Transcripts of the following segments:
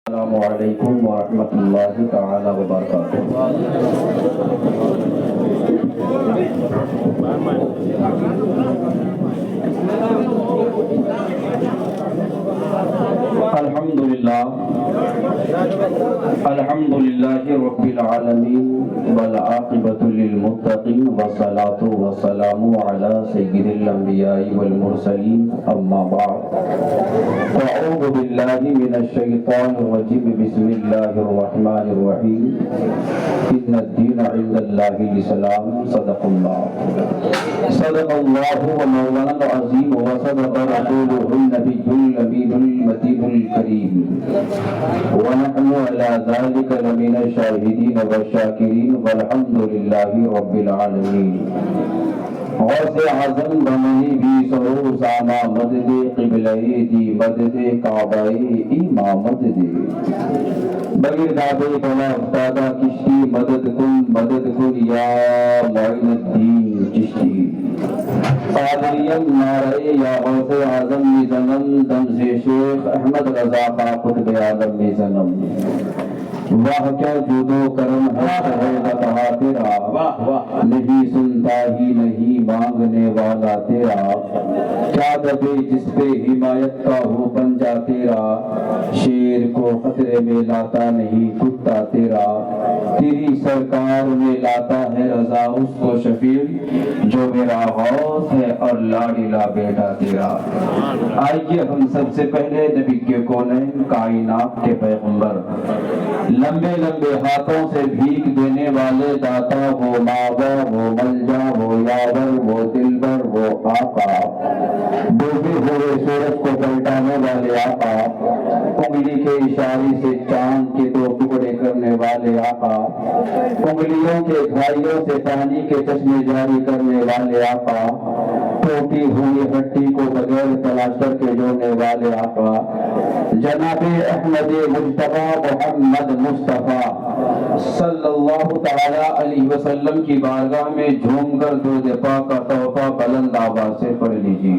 السلام علیکم ورحمۃ اللہ تعالی وبرکاتہ۔ الحمد للہ رب العالمین والعاقبۃ للمتقین والصلاة والسلام علی سید الانبیاء والمرسلین اما بعد فاعوذ باللہ من الشیطان الرجیم بسم اللہ الرحمن الرحیم ان الدین عند اللہ الاسلام صدق اللہ ومولانا العظیم وصدق رسولہ النبی الامین المتین الکریم ونحن على ذلك لمن الشاهدين والشاكرين والحمد لله رب العالمین۔ غوث اعظم بمنی بھی سرو ساما مدد قبلہ دی مدد کعبہ امامت دے بغیرداد بلا افتادہ کشتی مدد کن یا معین الدین چشتی قادریم نعرہ یا غوث اعظم می زنم دم سے شیخ احمد رضا کا قطب اعظم می زنم۔ واہ کیا جود و کرم ہے بتا تیرا، نہیں سنتا ہی نہیں مانگنے والا تیرا، کیا دبے جس پہ حمایت کا ہو پنجا تیرا، شیر کو خطرے میں لاتا نہیں کتا تیرا، تیری سرکار میں لاتا ہے رضا اس کو شفیع جو میرا غوث ہے اور لاڈلا بیٹا تیرا۔ آئیے ہم سب سے پہلے نبی کے کونین کائنات کے پیغمبر، لمبے لمبے ہاتھوں سے بھیک دینے والے داتا، وہ ماوا وہ ملجا وہ یاور وہ دلبر وہ آقا، ڈوبے ہوئے سورج کو پلٹانے والے آقا، انگلی کے اشارے سے چاند کے دو ٹکڑے کرنے والے آقا، انگلیوں کے گھائیوں سے پانی کے چشمے جاری کرنے والے آقا، ٹوٹی ہوئی ہڈی کو بغیر پلاسٹر کے جوڑنے والے آقا، جناب احمد مجتبی محمد مصطفیٰ صلی اللہ تعالی علیہ وسلم کی بارگاہ میں جھوم کر درود پاک کا تحفہ بلند آواز سے پڑھ لیجیے۔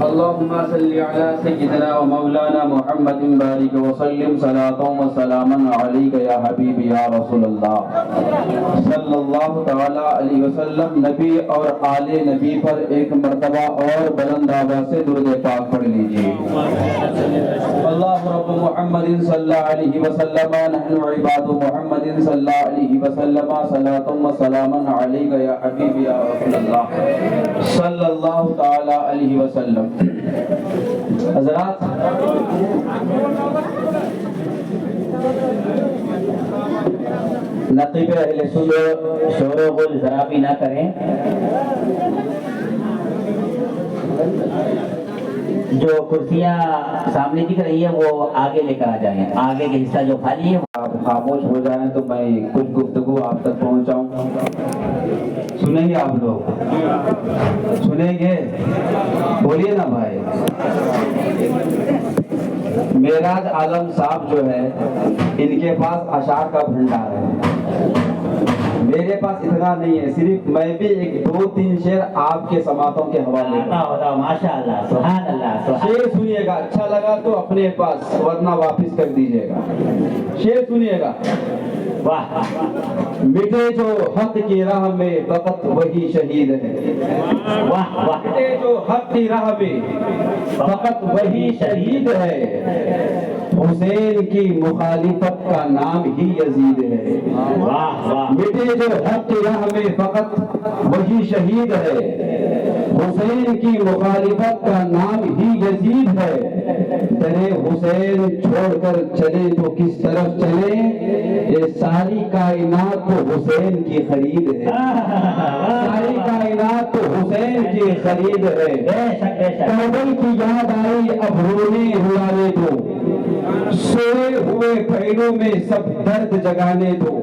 اللہم صلی علی سیدنا و مولانا محمد بارک وسلم صلاۃ و سلاما علیک یا حبیب یا رسول اللہ صلی اللہ تعالی علیہ وسلم۔ نبی اور آل نبی پر ایک مرتبہ اور بلند آواز سے درود پاک پڑھ لیجیے۔ اللہ رب محمد صلی اللہ علیہ وسلم، نحن عباد محمد صلی اللہ علیہ وسلم، صلاۃ و سلاما علیک یا حبیب یا رسول اللہ صلی اللہ تعالی علیہ وسلم۔ حضرات، نقیب اہل سنت شور و غل ذرا بھی نہ کریں، جو کرسیاں سامنے دکھ رہی ہے وہ آگے لے کر آ جائیں، آگے کے حصہ جو خالی ہے آپ خاموش ہو جائیں تو میں کچھ گفتگو آپ تک پہنچاؤں۔ سنیں گے آپ لوگ؟ سنیں گے؟ بولیے نا بھائی۔ معراج عالم صاحب جو ہے ان کے پاس اشعار کا بھنڈار ہے، میرے پاس اتنا نہیں ہے، صرف میں بھی ایک دو تین شعر آپ کے سماعتوں کے حوالے ماشاءاللہ سبحان اللہ۔ شعر سنیے گا، اچھا لگا تو اپنے پاس ورنہ واپس کر دیجیے گا۔ شعر سنیے گا۔ واہ، مٹے جو حق کی راہ میں فقط وہی شہید ہے، واہ واہ، مٹے جو حق کی راہ میں فقط وہی شہید ہے، حسین کی مخالفت کا نام ہی یزید ہے۔ واہ واہ، مٹے جو حق کی راہ میں فقط وہی شہید ہے، حسین کی مخالفت کا نام ہی یزید ہے، تیرے حسین چھوڑ کر چلے تو کس طرف چلے، یہ ساری کائنات تو حسین کی خرید ہے، ساری کائنات تو حسین کی خرید ہے۔ کربل کی یاد آئی اب رونے رلانے دو، سوئے ہوئے پہلو میں سب درد جگانے دو،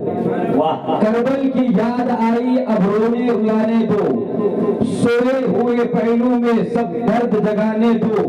کربل کی یاد آئی اب رونے رلانے دو، سوئے ہوئے پہلو میں سب درد جگانے دو،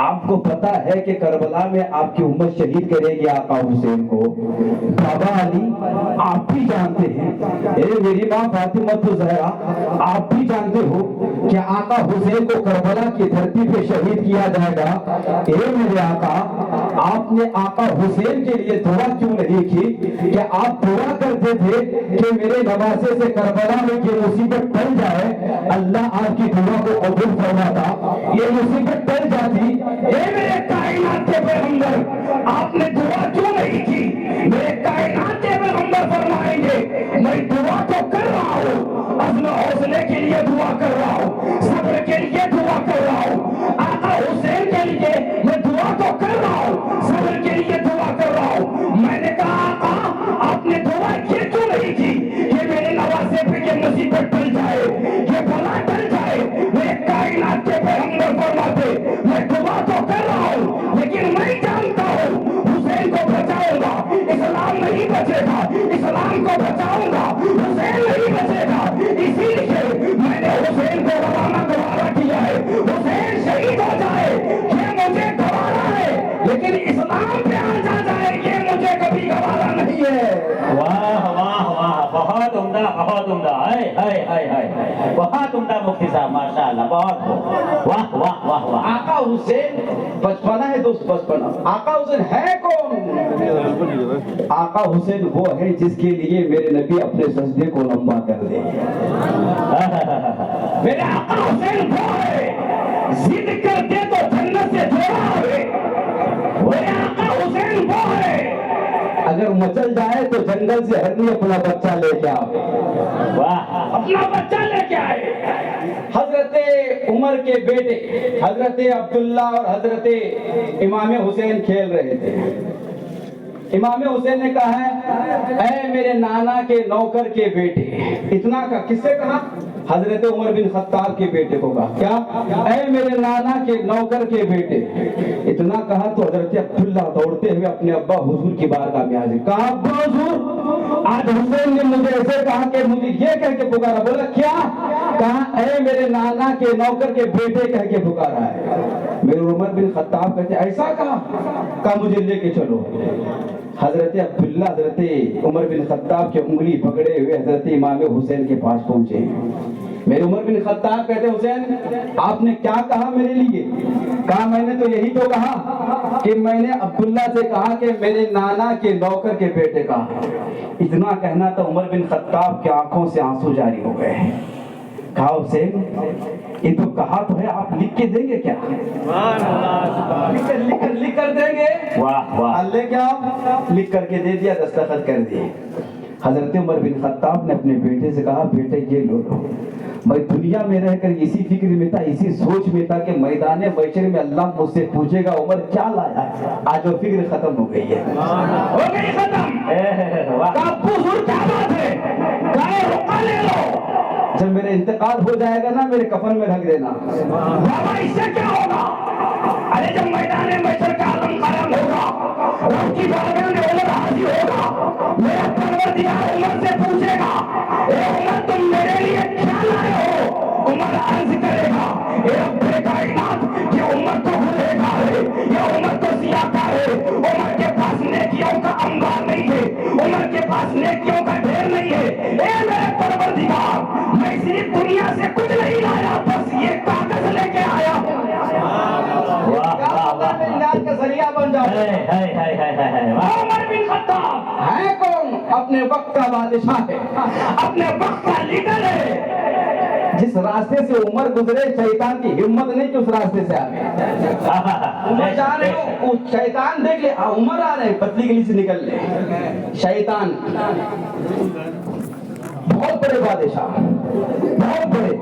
آپ کو پتا ہے کہ کربلا میں آپ کی امت شہید کرے گی آقا حسین کو؟ بابا علی آپ بھی جانتے ہیں، اے میری ماں فاطمہ الزہرا آپ بھی جانتے ہو کہ آقا حسین کو کربلا کی دھرتی پہ شہید کیا جائے گا۔ اے میرے آقا، آپ نے آقا حسین کے لیے دعا کیوں نہیں کی کہ آپ دعا کرتے تھے کہ میرے نواسے سے کربلا میں یہ مصیبت ٹل جائے، اللہ آپ کی دعا کو قبول فرماتا، یہ مصیبت ٹل جاتی۔ اے میرے کائنات کے پیغمبر، آپ نے دعا کیوں نہیں کی؟ میرے کائنات کے پیغمبر فرمائیں گے میں دعا تو کر رہا ہوں، عزم حوصلے کے لیے دعا کر رہا ہوں، صبر کے لیے دعا کر رہا ہوں، آقا حسین کے لیے میں دعا تو کر رہا ہوں، صبر کے لیے دعا کر رہا ہوں۔ میں نے کہا آقا آپ نے دعا یہ کیوں نہیں کی کہ میرے نواسے پہ یہ مصیبت ٹل جائے، یہ بلا ٹل جائے؟ میرے کائنات کے پیغمبر فرماتے میں دعا تو کر رہا ہوں لیکن میں جانتا ہوں حسین کو بچاؤں گا، اسلام نہیں بچے گا، اسلام کو بچاؤں گا، حسین نہیں بچے گا، اسی لیے میں نے حسین کو گوارا کیا ہے، حسین شہید ہو جائے یہ مجھے گوارا ہے، لیکن اسلام پہ آ جائے یہ مجھے کبھی گوارا نہیں ہے۔ واہ واہ واہ، بہت عمدہ بہت عمدہ، ہائے ہائے ہائے ہائے، بہت عمدہ مفتی صاحب، ماشاء اللہ، بہت واہ واہ واہ واہ۔ آقا حسین بچپنا ہے دوست، بچپنا۔ آقا حسین ہے کون؟ آقا حسین وہ ہے جس کے لیے میرے نبی اپنے سجدے کو لمبا کر دے۔ میرے آقا حسین وہ ہے ضد کر دے تو جنت سے جوڑا ہوئے۔ میرے آقا حسین وہ ہے اگر مچل جائے تو جنگل سے ہرنی اپنا بچہ لے کے آئے، اپنا بچہ لے کے آئے۔ حضرت عمر کے بیٹے حضرت عبداللہ اور حضرت امام حسین کھیل رہے تھے۔ امام حسین نے کہا ہے اے میرے نانا کے نوکر کے بیٹے، اتنا کا کس سے کہا؟ حضرت عمر بن خطاب کے بیٹے کو کہا، کیا؟ اے میرے نانا کے نوکر کے بیٹے۔ اتنا کہا تو حضرت عبداللہ دوڑتے ہوئے اپنے ابا حضور کی بارگاہ میں حاضر، کہا ابا حضور آج حسین نے مجھے ایسے کہا کہ مجھے یہ کہہ کے پکارا۔ بولا کیا؟ کہا اے میرے نانا کے نوکر کے بیٹے کہہ کے پکارا ہے۔ میرے عمر بن خطاب کہتے ایسا کہا مجھے لے کے چلو۔ حضرت عبداللہ حضرت عمر بن خطاب کے انگلی پکڑے ہوئے حضرت امام حسین کے پاس پہنچے۔ میرے عمر بن خطاب کہتے حسین آپ نے کیا کہا میرے لیے؟ کہا میں نے تو یہی تو کہا کہ میں نے عبداللہ سے کہا کہ میرے نانا کے نوکر کے بیٹے کا۔ اتنا کہنا تو عمر بن خطاب کے آنکھوں سے آنسو جاری ہو گئے۔ کہا حسین یہ تو کہا تو ہے، آپ لکھ کے دیں گے کیا؟ لکھ کر دیں گے؟ واہ واہ، لے کے آپ لکھ کر کے دے دیا، دستخط کر دیے۔ حضرت عمر بن خطاب نے اپنے بیٹے سے کہا بیٹے یہ لو، میں دنیا میں رہ کر اسی فکر میں تھا، اسی سوچ میں تھا کہ میدان محشر میں اللہ مجھ سے پوچھے گا عمر کیا لایا؟ آج وہ فکر ختم ہو گئی ہے، ہو گئی ختم۔ کہا حضور کیا بات ہے؟ کہا رقعہ لے لو، جب میرے انتقال ہو جائے گا نا میرے کفن میں رکھ دینا۔ بابا اس سے کیا ہوگا؟ ارے جب میدان محشر کا عالم قائم ہوگا، رب کی بارگاہ میں عمر حاضر ہوگا، میرا پروردگار عمر سے پوچھے گا اے عمر تم میرے لیے کیا لائے ہو؟ عمر عرض کرے گا اے رب کائنات یہ عمر تو گنہگار ہے، یہ عمر تو سیاہکار ہے، عمر کے پاس نیکیوں کا انبار نہیں ہے، عمر کے پاس نیکیوں کا ڈھیر نہیں ہے۔ اے میرے پروردگار میں صرف دنیا سے کچھ نہیں لایا، بس یہ کاغذ لے کے آیا۔ کا ذریعہ بن جاؤ۔ عمر بن خطاب ہے کون؟ اپنے وقت کا بادشاہ ہے، اپنے وقت کا لیڈر ہے۔ جس راستے سے عمر گزرے شیطان کی ہمت نہیں کہ اس راستے سے آگے عمر جا رہے ہو، شیطان دیکھ لے عمر آ رہے پتلی گلی سے نکل لے۔ شیطان بہت بڑے بادشاہ، بہت بڑے۔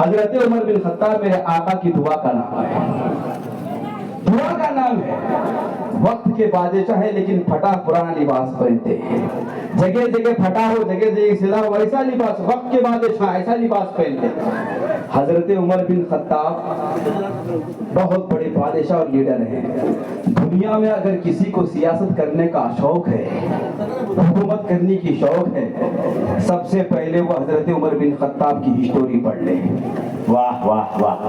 حضرت عمر بن خطاب میرے آقا کی دعا کا نام ہے، دعا کا نام ہے۔ وقت کے بادشاہ ہے لیکن پھٹا پرانا لباس پہنتے ہیں، جگہ جگہ پھٹا ہو، جگہ جگہ سلا ہو، ایسا لباس وقت کے بادشاہ ایسا لباس پہنتے ہیں۔ حضرت عمر بن خطاب بہت بڑے بادشاہ اور لیڈر ہیں۔ دنیا میں اگر کسی کو سیاست کرنے کا شوق ہے، حکومت کرنے کی شوق ہے، سب سے پہلے وہ حضرت عمر بن خطاب کی ہسٹوری پڑھ لیں۔ واہ واہ واہ۔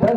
10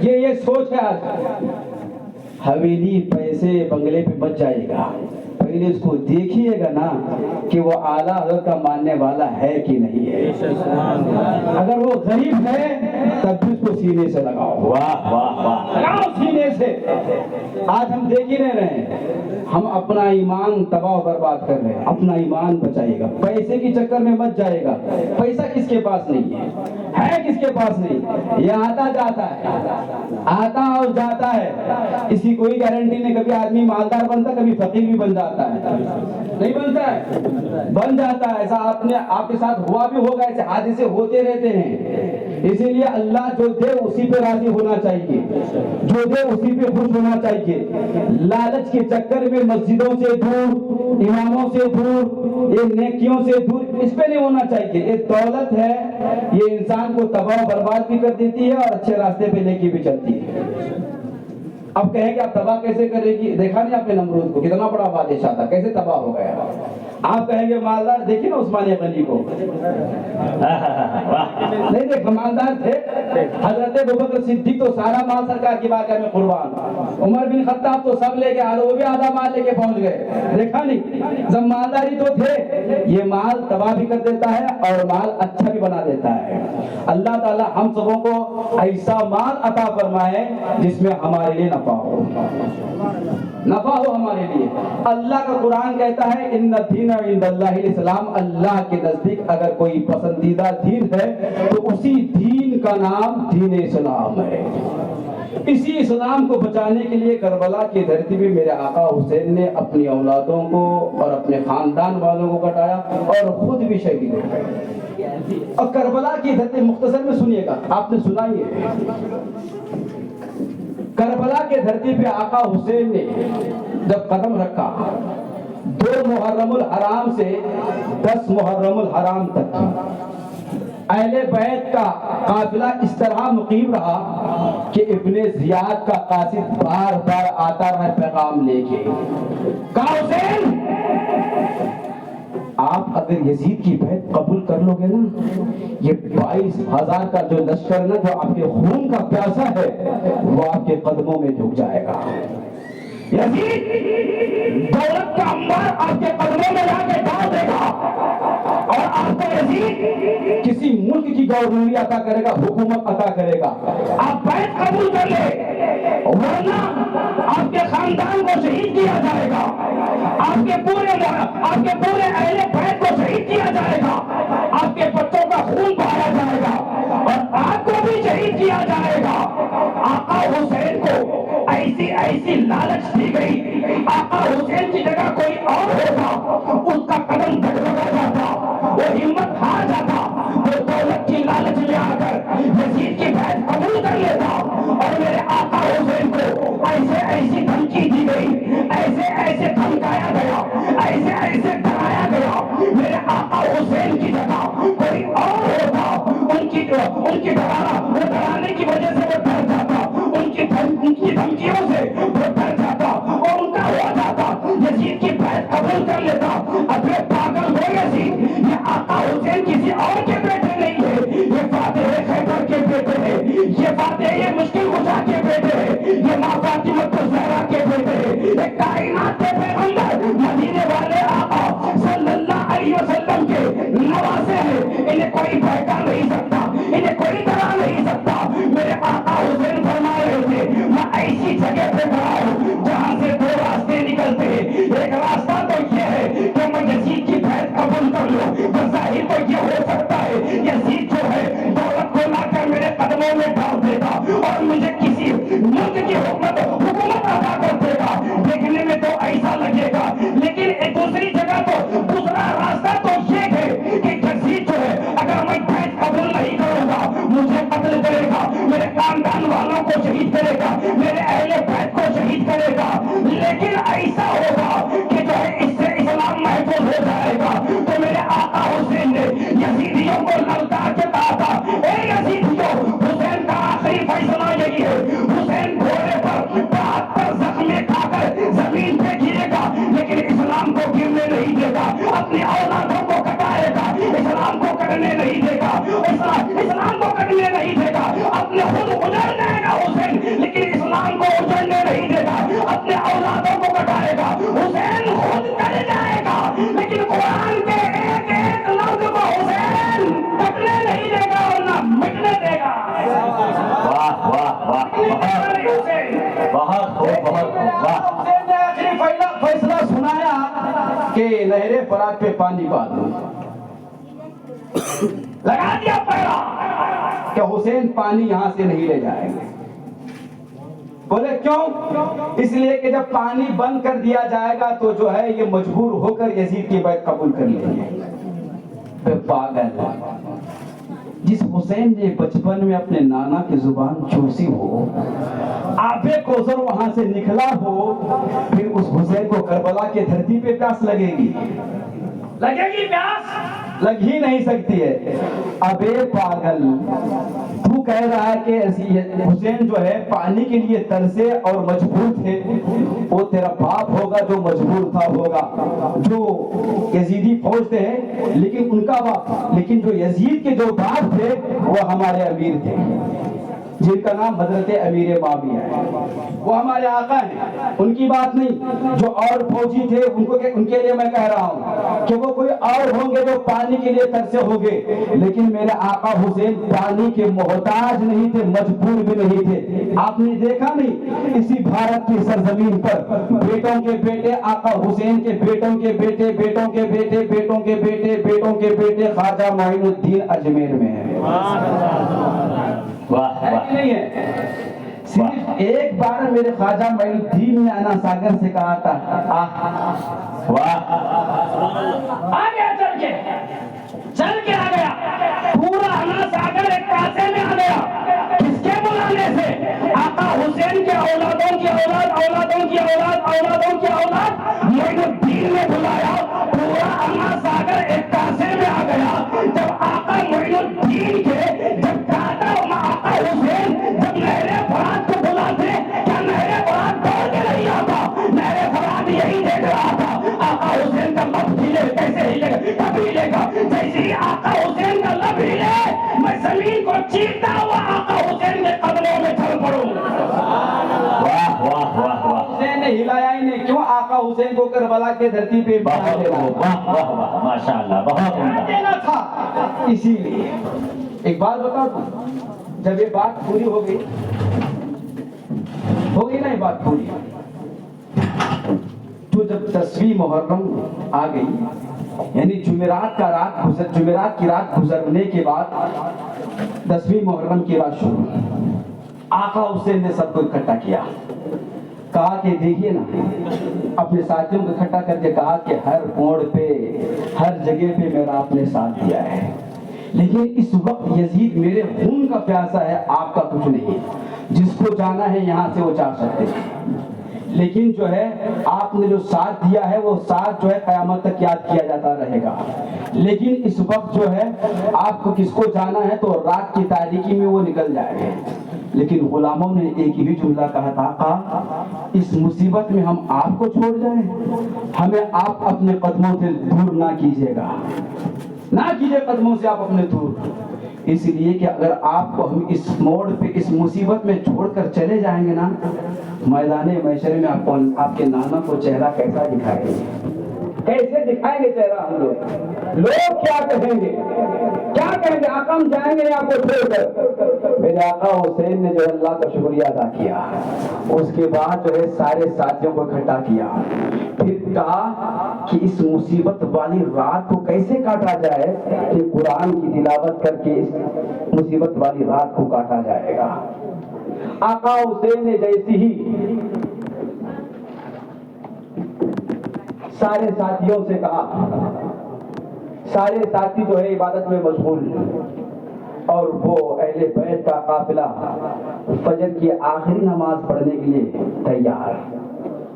یہ سوچ ہے آج. حویلی پیسے بنگلے پہ بچ جائے گا، پہلے اس کو دیکھیے گا نا کہ وہ اعلیٰ حضرت کا ماننے والا ہے کہ نہیں ہے. اگر وہ غریب ہے تب بھی اس کو سینے سے لگاؤ. واہ واہ واہ. لگاؤ سینے سے. آج ہم دیکھ ہی نہیں رہے ہیں، ہم اپنا ایمان تباہ و برباد کر رہے ہیں. اپنا ایمان بچائیے گا، پیسے کے چکر میں مت جائے گا. پیسہ کس کے پاس نہیں ہے کس کے پاس نہیں. یہ آتا جاتا ہے، آتا اور جاتا ہے. اس کی کوئی گارنٹی نہیں. کبھی آدمی مالدار بنتا، کبھی فقیر بھی بن جاتا ہے. نہیں بنتا ہے، بن جاتا ہے. ایسا آپ کے ساتھ ہوا بھی ہوگا. ایسے حادثے ہوتے رہتے ہیں. اسی لیے اللہ جو دے اسی پہ راضی ہونا چاہیے، جو دے اسی پہ خوش ہونا چاہیے. لالچ کے چکر میں مسجدوں سے دور، اماموں سے دور، یہ نیکیوں سے دور، اس پہ نہیں ہونا چاہیے. یہ دولت ہے، یہ انسان کو تباہ و برباد بھی کر دیتی ہے اور اچھے راستے پہ لے کے بھی چلتی ہے. اب کہیں کہ آپ تباہ کیسے کرے گی؟ دیکھا نہیں آپ نے نمرود کو، کتنا بڑا بادشاہ تھا، کیسے تباہ ہو گیا. آپ کہیں گے مالدار، دیکھیے نا عثمان غنی کو، نہیں دیکھ مالدار تھے. حضرت ابوبکر صدیق تو سارا مال سرکار کی بارگاہ میں قربان. عمر بن خطاب تو سب لے کے آ رہے، وہ بھی آدھا مال لے کے پہنچ گئے. دیکھا نہیں، جب مالداری تو تھے. یہ مال تباہ بھی کر دیتا ہے اور مال اچھا بھی بنا دیتا ہے. اللہ تعالی ہم سبوں کو ایسا مال عطا فرمائے جس میں ہمارے لیے نفع ہو ہمارے لیے. اللہ کا قرآن کہتا ہے ان الدین عند اللہ الاسلام. اللہ کے نزدیک اگر کوئی پسندیدہ دین ہے تو اسی دین کا نام دین اسلام ہے. اسی اسلام کو بچانے کے لیے کربلا کی دھرتی میں میرے آقا حسین نے اپنی اولادوں کو اور اپنے خاندان والوں کو کٹایا اور خود بھی شہید ہو گئے. اور کربلا کی دھرتی مختصر میں سنیے گا، آپ نے سنا ہی ہے. کربلا کے دھرتی پہ آقا حسین نے جب قدم رکھا، 2 محرم الحرام سے 10 محرم الحرام تک اہل بیت کا قافلہ اس طرح مقیم رہا کہ ابن زیاد کا قاصد بار بار آتا رہا پیغام لے کے. کہا حسین آپ اگر یزید کی بیعت قبول کر لو گے نا، یہ 22,000 کا جو لشکر نا، جو آپ کے خون کا پیاسا ہے، وہ آپ کے قدموں میں جھک جائے گا. یزید دولت کا انبار آپ کے قدموں میں لا کے ڈال دے گا اور آپ کو یزید کسی ملک کی گورنری عطا کرے گا، حکومت عطا کرے گا. آپ بیعت قبول کر لے، ورنہ آپ کے خاندان کو شہید کیا جائے گا، آپ کے پورے اہل بیت کو شہید کیا جائے گا، آپ کے بچوں کا خون بہایا جائے گا اور آپ کو بھی شہید کیا جائے گا. آقا حسین کو ایسی لالچ دی گئی. آقا حسین کی جگہ کوئی اور ہوتا، اس کا قدم ڈگمگا جاتا، وہ ہمت ہار جاتا، وہ دولت کی لالچ میں آ کر یزید کی بیعت قبول کر لیتا. اور میرے آقا حسین کو ایسی دھمکی دی گئی، ایسے دھمکایا گیا، ایسے ڈرایا گیا. میرے آقا حسین کی جگہ کوئی اور ہوتا، ان کی ڈرانے کی وجہ سے وہ ڈر جاتا، ان کی دھمکیوں سے وہ ڈر جاتا اور ان کا ہو جاتا، یزید کی بیعت قبول کر لیتا. اب یہ پاگل ہو یزید، یہ آقا حسین کسی اور کے بیٹے نہیں ہے، یہ فاتح خیبر کے بیٹے ہیں، یہ فاتح مشکل کشا کے بیٹے ہیں، یہ ماں فاطمہ الزہرا کے بیٹے ہیں، یہ کائنات کے پیغمبر مدینے والے آقا صلی اللہ علیہ وسلم کے نواسے ہیں. انہیں کوئی بہکا نہیں سکتا، انہیں کوئی ڈرا نہیں سکتا. میرے آقا حسین فرما رہے تھے میں ایسی جگہ پہ کھڑا ہوں جہاں سے 2 راستے نکلتے ہیں. ایک راستہ تو یہ ہے کہ میں یزید کی بیعت قبول کر لوں، بظاہر تو یہ ہو سکتا ہے یزید جو ہے دولت کو لا کر میرے قدموں میں ڈال دے گا اور مجھے کسی ملک کی حکومت ادا کر دے گا. دیکھنے میں تو ایسا لگے گا، لیکن ایک دوسری جگہ تو دوسرا راستہ تو یہ ہے کہ یزید جو ہے اگر میں بیعت قبول نہیں کروں گا مجھے قتل کرے گا، میرے خاندان والوں کو شہید کرے گا، میرے اہل بیت کو شہید کرے گا. لیکن ایسا ہوگا کہ جو ہے اس سے اسلام محفوظ ہو جائے گا. تو میرے آقا حسین نے یزیدیوں کو للکار کے کہا تھا، اے یزیدیوں، حسین کا آخری فیصلہ یہی ہے، حسین گھوڑے پر بہت خوب، واہ۔ حسین نے آخری فیصلہ سنایا کہ نہر فرات پہ پانی پا دو، لگا دیا پہلا کہ حسین پانی یہاں سے نہیں لے جائیں گے۔ بولے کیوں؟ اس لیے کہ جب پانی بند کر دیا جائے گا تو جو ہے یہ مجبور ہو کر یزید کی بیعت قبول کر لیں گے۔ پاگل جس حسین نے بچپن میں اپنے نانا کی زبان چوسی ہو، آب کوثر وہاں سے نکلا ہو، پھر اس حسین کو کربلا کے دھرتی پہ پیاس لگے گی؟ لگے گی پیاس؟ لگ ہی نہیں سکتی ہے۔ ابے پاگل، تو کہہ رہا ہے کہ حسین جو ہے پانی کے لیے ترسے اور مجبور تھے، وہ تیرا باپ ہوگا جو مجبور تھا ہوگا، جو یزیدی فوج تھے لیکن ان کا باپ، لیکن جو یزید کے جو باپ تھے وہ ہمارے امیر تھے جن کا نام حضرت امیر معاویہ ہے، وہ ہمارے آقا ہیں، ان کی بات نہیں۔ جو اور فوجی تھے ان کے لیے میں کہہ رہا ہوں کہ وہ کوئی اور ہوں گے جو پانی کے لیے ترسے ہوں گے، لیکن میرے آقا حسین پانی کے محتاج نہیں تھے، مجبور بھی نہیں تھے۔ آپ نے دیکھا نہیں اسی بھارت کی سرزمین پر بیٹوں کے بیٹے آقا حسین کے بیٹوں کے بیٹے، بیٹوں کے بیٹے، بیٹوں کے بیٹے، بیٹوں کے بیٹے خواجہ معین الدین اجمیر میں ہیں، نہیں ہے؟ صرف ایک بار میرے خواجہ معین الدین نے انا ساگر سے کہا تھا، آ گیا چل کے آ گیا، پورا انا ساگر ایک کاسے میں آ گیا۔ کس کے بلانے سے؟ آقا حسین کے اولادوں کی اولاد، اولادوں کی اولاد، اولادوں کی اولاد، معین الدین نے بلایا، پورا انا ساگر ایک کاسے میں آ گیا۔ جب آقا معین الدین کے جب آقا حسین جب نہر فرات کو بلاتے، کیا نہر فرات دوڑ کے نہیں آتا؟ نہر فرات یہی دیکھ رہا تھا آقا حسین کا لب ہلے، کیسے ہلے گا؟ کب ہلے گا؟ جیسے ہی آقا حسین کا لب ہلے، میں زمین کو چیرتا ہوا آقا حسین کے قدموں میں چل پڑوں۔ واہ واہ واہ واہ، حسین نے ہلایا ہی نہیں، کیوں؟ آقا حسین کو کربلا کے دھرتی پہ ماشاء اللہ، بہت دینا تھا۔ اسی لیے ایک بات بتا دوں، جب یہ بات پوری ہو گئی نا، یہ بات پوری، تو جب 10ویں محرم آ گئی، یعنی جمعرات کی رات گزرنے کے بعد 10ویں محرم کی رات شروع، آقا حسین نے سب کو اکٹھا کیا، کہا کہ دیکھیے نا، اپنے ساتھیوں کو اکٹھا کر کے کہا کہ ہر موڑ پہ، ہر جگہ پہ میرا آپ نے ساتھ دیا ہے، لیکن اس وقت یزید میرے خون کا پیاسا ہے، آپ کا کچھ نہیں۔ جس کو جانا ہے یہاں سے وہ جا سکتے ہیں، لیکن جو ہے آپ نے جو ساتھ دیا ہے وہ ساتھ جو ہے قیامت تک یاد کیا جاتا رہے گا۔ لیکن اس وقت جو ہے آپ کو کس کو جانا ہے تو رات کی تاریکی میں وہ نکل جائے گا۔ لیکن غلاموں نے ایک ہی جملہ کہا تھا، آقا اس مصیبت میں ہم آپ کو چھوڑ جائیں، ہمیں آپ اپنے قدموں سے دور نہ کیجیے گا، نہ کیجیے قدموں سے آپ اپنے دور، اس لیے کہ اگر آپ کو ہم اس موڑ پہ اس مصیبت میں چھوڑ کر چلے جائیں گے نا، میدان محشر میں آپ کے نانا کو چہرہ کیسا دکھائیں گے، کیسے دکھائیں گے چہرہ ہم لوگ کیا کہیں گے، کیا کہیں گے؟ آقا ہم جائیں گے آپ کو چھوڑ کر۔ میرے آقا حسین نے جو اللہ کا شکریہ ادا کیا، اس کے بعد جو ہے سارے ساتھیوں کو اکٹھا کیا، پھر کہا کہ اس مصیبت والی رات کو کیسے کاٹا جائے کہ قرآن کی تلاوت کر کے اس مصیبت والی رات کو کاٹا جائے گا۔ آقا حسین نے جیسی ہی سارے ساتھیوں سے کہا، سارے ساتھی جو ہے عبادت میں مشغول، اور وہ اہل بیت کا قافلہ فجر کی آخری نماز پڑھنے کے لیے تیار،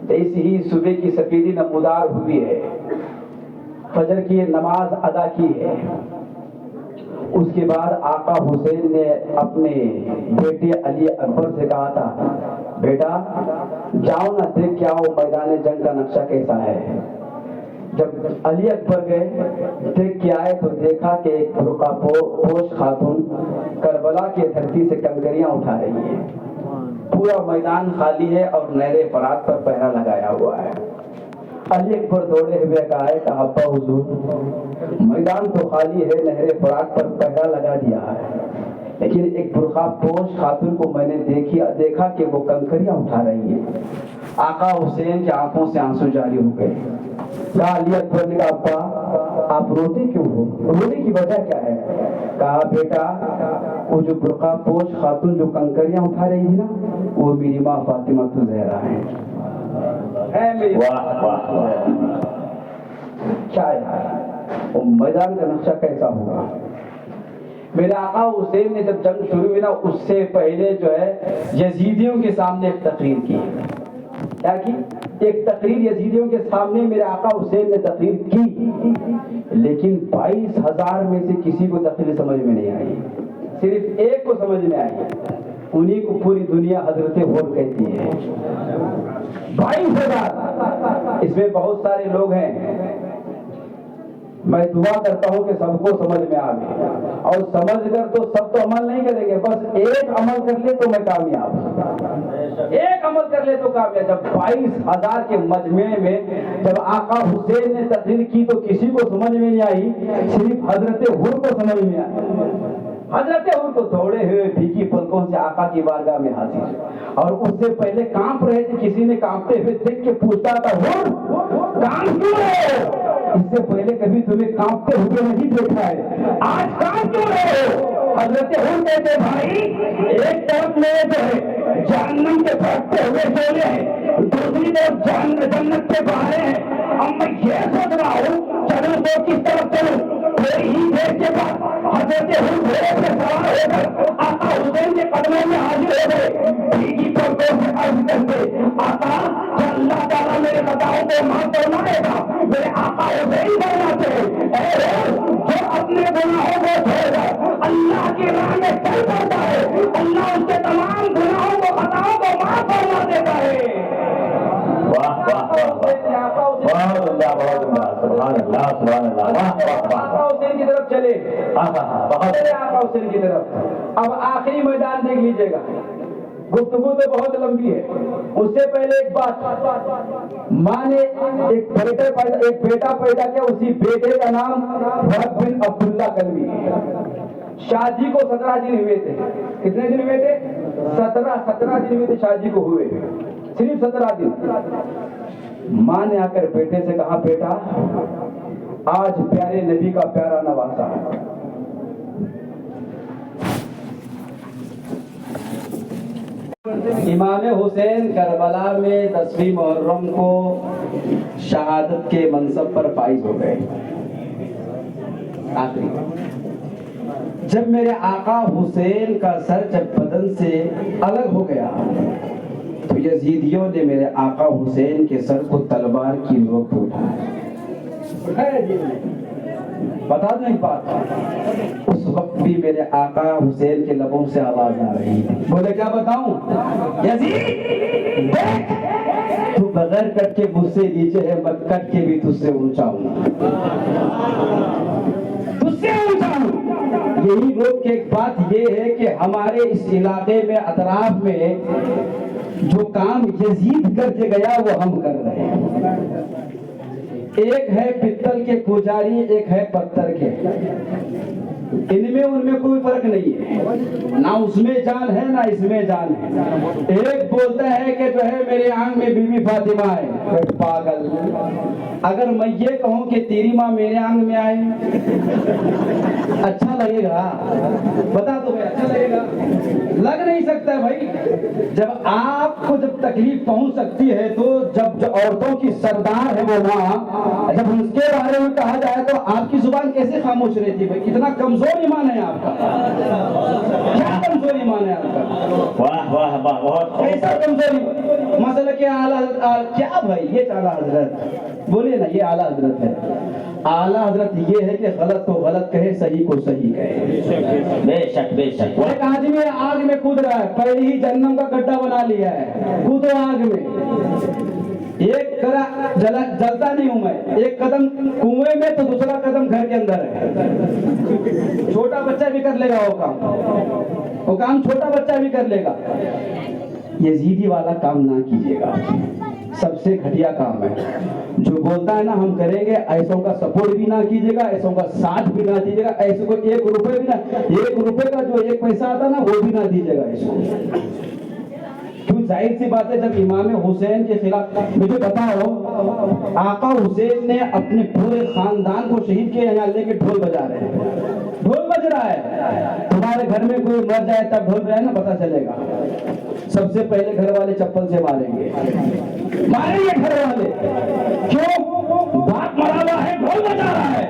ایسی ہی صبح کی سفیدی نمودار ہوئی ہے، فجر کی نماز ادا کی ہے۔ اس کے بعد آقا حسین نے اپنے بیٹے علی اکبر سے کہا تھا، بیٹا جاؤ نہ دیکھ کے آؤ میدان جنگ کا نقشہ کیسا ہے۔ جب علی اکبر گئے دیکھ کے آئے تو دیکھا کہ ایک برقع پوش خاتون کربلا کی دھرتی سے کنکریاں اٹھا رہی ہے، پورا میدان خالی ہے اور نہر فرات پر پہرا لگایا ہوا ہے۔ علی اکبر دوڑے ہوئے کہا کہ ابا حضور میدان تو خالی ہے، نہر فرات پر پہرا لگا دیا ہے، لیکن ایک برقع پوش خاتون کو میں نے دیکھا کہ وہ کنکریاں اٹھا رہی ہے. آقا حسین کی آنکھوں سے آنسو جاری ہو گئے. کہا علی اکبر نے کہا ابا آپ روتے کیوں ہو؟ رونے کی وجہ کیا ہے؟ کہا بیٹا وہ جو برقع پوش خاتون جو کنکریاں اٹھا رہی تھی نا وہ میری ماں فاطمہ الزہرا ہے. واہ واہ واہ. کیا یار وہ میدان کا نقشہ کیسا ہوگا؟ میرے آقا حسین نے جب جنگ شروع ہوئی نا اس سے پہلے جو ہے یزیدیوں کے سامنے ایک تقریر کی. کیا کی؟ ایک تقریر یزیدیوں کے سامنے میرے آقا حسین نے تقریر کی, لیکن 22,000 میں سے کسی کو تقریر سمجھ میں نہیں آئی, صرف ایک کو سمجھ میں آئی. انہیں کو پوری دنیا حضرت ہور کہتی ہے. 22,000 اس میں بہت سارے لوگ ہیں. میں دعا کرتا ہوں کہ سب کو سمجھ میں آ گئے, اور سمجھ کر تو سب تو عمل نہیں کریں گے, بس ایک عمل کر لے تو میں کامیاب, ایک عمل کر لے تو کامیاب. جب 22,000 کے مجمع میں جب آقا حسین نے تقریر کی تو کسی کو سمجھ میں نہیں آئی, صرف حضرت حر کو سمجھ میں آئی. حضرت حر کو دوڑے ہوئے بھیگی پلکوں سے آقا کی بارگاہ میں حاضر, اور اس سے پہلے کانپ رہے تھے. کسی نے کانپتے ہوئے دیکھ کے پوچھتا تھا حر کانپ کیوں رہے ہو؟ اس سے پہلے کبھی تمہیں کانپتے ہوئے نہیں دیکھا ہے, آج کانپ کیوں رہے ہو؟ حضرت حر کہتے بھائی ایک طرف میرے جو ہے جہنم کے بھٹکتے ہوئے شعلے ہیں, دوسری طرف جنت کے بہارے ہیں. اب میں یہ سوچ رہا ہوں چلوں تو کس طرف چلوں. تھوڑی ہی دیر کے بعد حضرت حر گھوڑے پہ سوار ہو کر آقا حسین کے قدموں میں حاضر ہو گئے. بھیگی پلکوں سے عرض کرتے آقا کہ اللہ تعالیٰ میرے خطاؤں کو معاف فرمائے گا. میرے آقا حسین فرماتے ہیں اے حر جو اپنے گناہوں کو چھوڑ کر اللہ کی راہ میں چل پڑتا ہے اللہ اس کے تمام گناہوں کو خطاؤں کو معاف فرما دیتا ہے. واہ واہ واہ. بہت اللہ بہت اللہ. سبحان اللہ سبحان اللہ. واہ واہ واہ. آقا حسین کی طرف چلے, بہت چلے آقا حسین کی طرف. اب آخری میدان دیکھ لیجیے گا, گفتگو تو بہت لمبی ہے. اس سے پہلے ایک بات, ماں نے ایک بیٹا پیدا کیا, اسی بیٹے کا نام وہب بن عبداللہ کلبی. شادی کو 17 دن ہوئے تھے. کتنے دن ہوئے تھے؟ 17 دن ہوئے تھے شادی کو ہوئے, صرف 17 دن. ماں نے آ کر بیٹے سے کہا بیٹا آج پیارے نبی کا پیارا نواسا. امام حسین کربلا میں 10ویں محرم کو شہادت کے منصب پر فائز ہو گئے. آخری جب میرے آقا حسین کا سر جب بدن سے الگ ہو گیا تو یزیدیوں نے میرے آقا حسین کے سر کو تلوار کی نوک پہ اٹھایا. بتا دوں ایک بات, اس وقت بھی میرے آقا حسین کے لبوں سے آواز آ رہی تھی. بولے کیا بتاؤں یزید دیکھ تو بغیر کٹ کے مجھ سے نیچے ہے, میں کٹ کے بھی تجھ سے اونچا ہوں, تجھ سے اونچا ہوں. یہی لوگ کی ایک بات یہ ہے کہ ہمارے اس علاقے میں اطراف میں جو کام یزید کر کے گیا وہ ہم کر رہے ہیں. ایک ہے پتل کے پجاری, ایک ہے پتھر کے. ان میں کوئی فرق نہیں ہے, نہ اس میں جان ہے نہ اس میں جان ہے. ایک بولتا ہے کہ جو ہے میرے آنکھ میں بی بی فاطمہ ہے, پاگل. اگر میں یہ کہوں کہ تیری ماں میرے آنکھ میں آئے اچھا لگے گا؟ بتا دو بھائی, اچھا لگے گا؟ لگ نہیں سکتا بھائی. جب آپ کو جب تکلیف پہنچ سکتی ہے تو جب عورتوں کی سردار ہے وہ ماں, جب اس کے بارے میں کہا جائے تو آپ کی زبان کیسے خاموش رہتی ہے؟ کتنا کمزور ایمان ہے آپ کا, کیا کمزور ایمان ہے آپ کا؟ واہ واہ واہ. بہت ایسا کمزور مسئلہ کیا اعلیٰ کیا بھائی, یہ اعلیٰ حضرت بولے نا, یہ اعلیٰ حضرت ہے. اعلیٰ حضرت یہ ہے کہ غلط کو غلط کہے, صحیح کو صحیح کہے. بے شک بے شک. ایک آدمی آگ میں کود رہا ہے, پہلے ہی جہنم کا گڈھا بنا لیا ہے, کودو آگ میں. ایک جلتا نہیں ہوں میں, ایک قدم کنویں میں تو دوسرا قدم گھر کے اندر ہے. چھوٹا بچہ بھی کر لے گا وہ کام چھوٹا بچہ بھی کر لے گا. یزیدی والا کام نہ کیجیے گا, سب سے گھٹیا کام ہے. جو بولتا ہے نا ہم کریں گے، ایسوں کا سپورٹ بھی نہ کیجیے گا، ایسوں کا ساتھ بھی نہ دیجیے گا، ایسے کو 1 روپے بھی نہ، 1 روپے کا جو 1 پیسہ آتا نا وہ بھی نہ دیجیے گا ایسو. کیوں؟ ظاہر سی بات ہے جب امام حسین کے خلاف، مجھے بتاؤ آقا حسین نے اپنے پورے خاندان کو شہید کیا، یہاں لے کے ڈھول بجا رہے ہیں، ڈھول بج رہا ہے. تمہارے گھر میں کوئی مر جائے تب ڈھول بجائے نا، پتہ چلے گا. سب سے پہلے گھر والے چپل سے ماریں گے، ماریں گے گھر والے. کیوں؟ باپ مرا ہوا ہے، ڈھول بجا رہا ہے.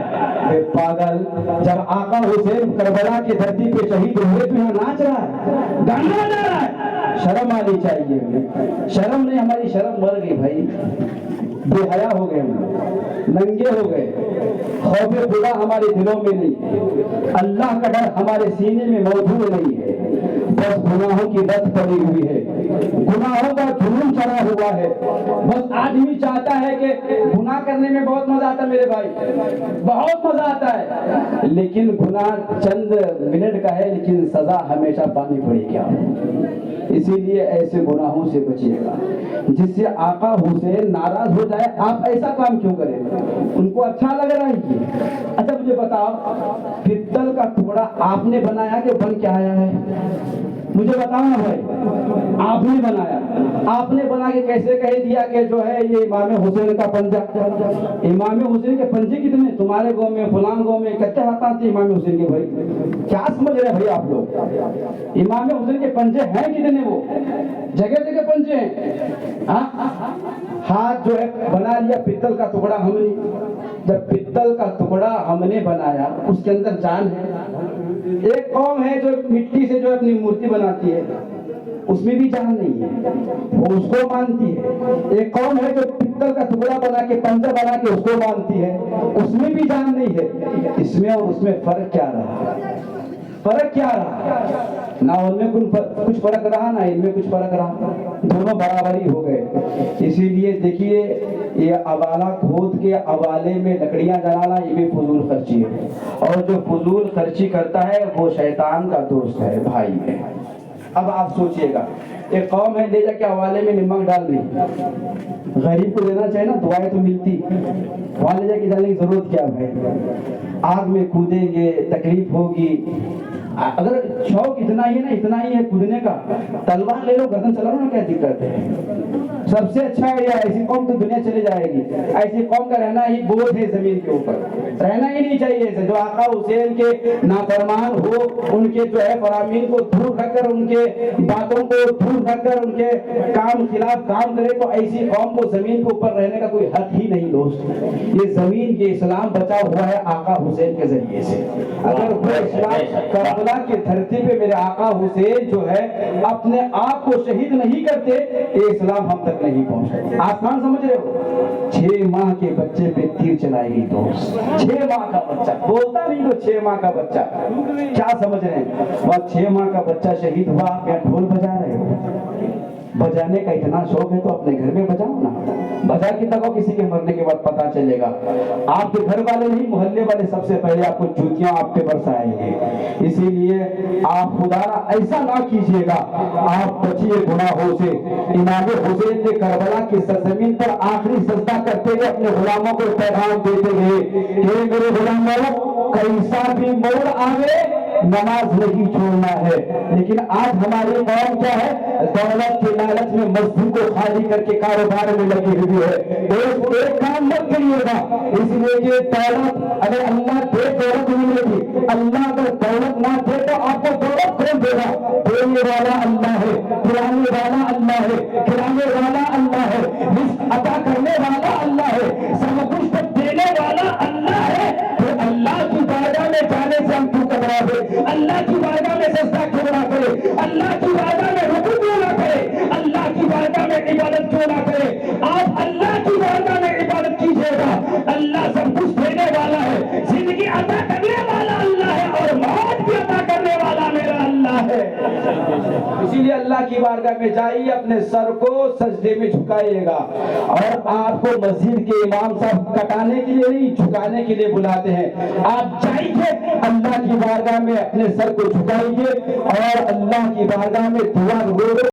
اے پاگل، جب آقا حسین کربلا کی دھرتی پہ شہید ہوئے تو یہاں ناچ رہا ہے، گانا بجا رہا ہے. شرم آنی چاہیے. شرم نہیں، ہماری شرم مر گئی بھائی. بے حیا ہو گئے، ہم ننگے ہو گئے. خوف خدا ہمارے دلوں میں نہیں ہے، اللہ کا ڈر ہمارے سینے میں موجود نہیں ہے. بس گناہوں کی لت پڑی ہوئی ہے، گناہوں کا جنون چڑھا ہوا ہے. بس آدمی چاہتا ہے کہ گناہ کرنے میں بہت مزہ آتا ہے میرے بھائی، بہت مزہ آتا ہے، لیکن گناہ چند منٹ کا ہے، لیکن سزا ہمیشہ پانی پڑے گی. اسی لیے ایسے گناہوں سے بچیے گا جس سے آقا حسین ناراض ہو جائے. آپ ایسا کام کیوں کریں؟ ان کو اچھا لگ رہا ہے یہ. اچھا مجھے بتاؤ، پتل کا ٹکڑا آپ نے بنایا کہ بن کے آیا ہے؟ مجھے بتاؤ نا بھائی، آپ نے بنایا. آپ نے بنا کے کیسے کہہ دیا کہ جو ہے یہ امام حسین کا پنجہ؟ امام حسین کے پنجے کتنے تمہارے گاؤں میں، فلان گاؤں میں کتنے ہاتھ آتے امام حسین کے؟ بھائی کیا سمجھ رہے ہیں بھائی آپ لوگ؟ امام حسین کے پنجے ہیں کتنے؟ وہ جگہ جگہ پنجے ہیں. ہاتھ جو ہے بنا لیا پتل کا ٹکڑا ہم نے. جب پتل کا ٹکڑا ہم نے بنایا، اس کے اندر جان ہے. ایک قوم ہے جو مٹی سے جو اپنی مورتی بناتی ہے، اس میں بھی جان نہیں ہے، وہ اس کو مانتی ہے. ایک قوم ہے جو پتل کا ٹکڑا بنا کے، پنجہ بنا کے اس کو مانتی ہے، اس میں بھی جان نہیں ہے. اس میں اور اس میں فرق کیا رہا؟ فرق کیا رہا؟ نہ ان میں کچھ فرق رہا، نہ ان میں کچھ فرق رہا. دونوں برابری ہو گئے. اسی لیے دیکھیے، یہ حوالہ کھود کے حوالے میں لکڑیاں جلانا یہ بھی فضول خرچی ہے. اور جو فضول خرچی کرتا ہے وہ شیطان کا دوست ہے، بھائی ہے. اب آپ سوچئے گا، ایک قوم ہے لے جا کے حوالے میں نمک ڈال دی. غریب کو دینا چاہیے نا، دعائیں تو ملتی. وہاں لے جا کے ڈالنے کی ضرورت کیا ہے؟ آگ میں کودیں گے، تکلیف ہوگی. اگر شوق اتنا ہی ہے نا، اتنا ہی ہے کودنے کا، تلوار لے لو، گردن چلا لو نا، کیا دقت ہے؟ سب سے اچھا آئیڈیا ہے. ایسی قوم تو دنیا چلی جائے گی. ایسی قوم کا رہنا ہی بوجھ ہے زمین کے اوپر، رہنا ہی نہیں چاہیے. ایسے جو آقا حسین کے نافرمان ہو، ان کے جو ہے فرامین کو دور رکھ کر، ان کے باتوں کو دور رکھ کر، ان کے کام خلاف کام کرے، تو ایسی قوم کو زمین کے اوپر رہنے کا کوئی حق ہی نہیں دوست. یہ زمین یہ اسلام بچا ہوا ہے آقا حسین کے ذریعے سے. اگر وہ اسلام کربلا کی دھرتی پہ میرے آقا حسین جو ہے اپنے آپ کو شہید نہیں کرتے، یہ اسلام ہم تک نہیں پہنچا. آسمان سمجھ رہے ہو؟ 6 ماہ کے بچے پہ تیر چلائے گی دوست. 6 ماہ کا بچہ بولتا نہیں، تو 6 ماہ کا بچہ کیا سمجھ رہے ہیں؟ وہ 6 ماہ کا بچہ شہید ہوا، آپ کیا ڈھول بجا رہے ہو؟ بجانے کا اتنا شوق ہے تو اپنے گھر میں بجاؤ نا. بجا کے تک کسی کے مرنے کے بعد پتا چلے گا. آپ کے گھر والے نہیں، محلے والے سب سے پہلے آپ کو جوتیاں آپ کے برسائیں گے. اسی لیے آپ خدا ایسا نہ کیجیے گا. آپ بچیے گناہوں سے. امام حسین نے کربلا کی سرزمین پر آخری سجدہ کرتے ہوئے اپنے غلاموں کو پیغام دیتے ہوئے کہ میرے غلاموں، کیسا بھی موڑ آوے نماز نہیں چھوڑنا ہے. لیکن آج ہماری قوم کیا ہے؟ دولت کے لالچ میں مسجد کو خالی کر کے کاروبار میں لگی ہوئی ہے. ایک کام مت کریے گا، اس لیے کہ دولت اگر اللہ دے دولت نہیں ملے گی. اللہ اگر دولت نہ دے تو آپ کو دولت کون دے گا؟ دینے والا اللہ ہے، کھلانے والا اللہ ہے، کھلانے والا اللہ ہے، رزق عطا کرنے والا اللہ ہے، سب کچھ دینے والا اللہ ہے. تو اللہ کی بارگاہ میں جانے سے ہم کیوں گھبرا دے؟ اللہ کی بارگاہ میں سجدہ کیوں نہ کرے؟ اللہ کی بارگاہ میں رکوع کیوں نہ کرے؟ اللہ کی بارگاہ میں عبادت کیوں نہ کرے؟ آپ اللہ کی بارگاہ میں عبادت کیجیے گا. اللہ سب کچھ دینے والا ہے، زندگی عطا کرنے والا اللہ ہے، اور موت بھی عطا کرنے والا میرا اللہ ہے. اسی لیے اللہ کی بارگاہ میں جائیے، اپنے سر کو سجدے میں جھکائیے گا. اور آپ کو مسجد کے امام صاحب کٹانے کے لیے نہیں، جھکانے کے لیے بلاتے ہیں. آپ جائیے اللہ کی بارگاہ میں اپنے سر کو جھکائیے اور اللہ کی بارگاہ میں دعا رو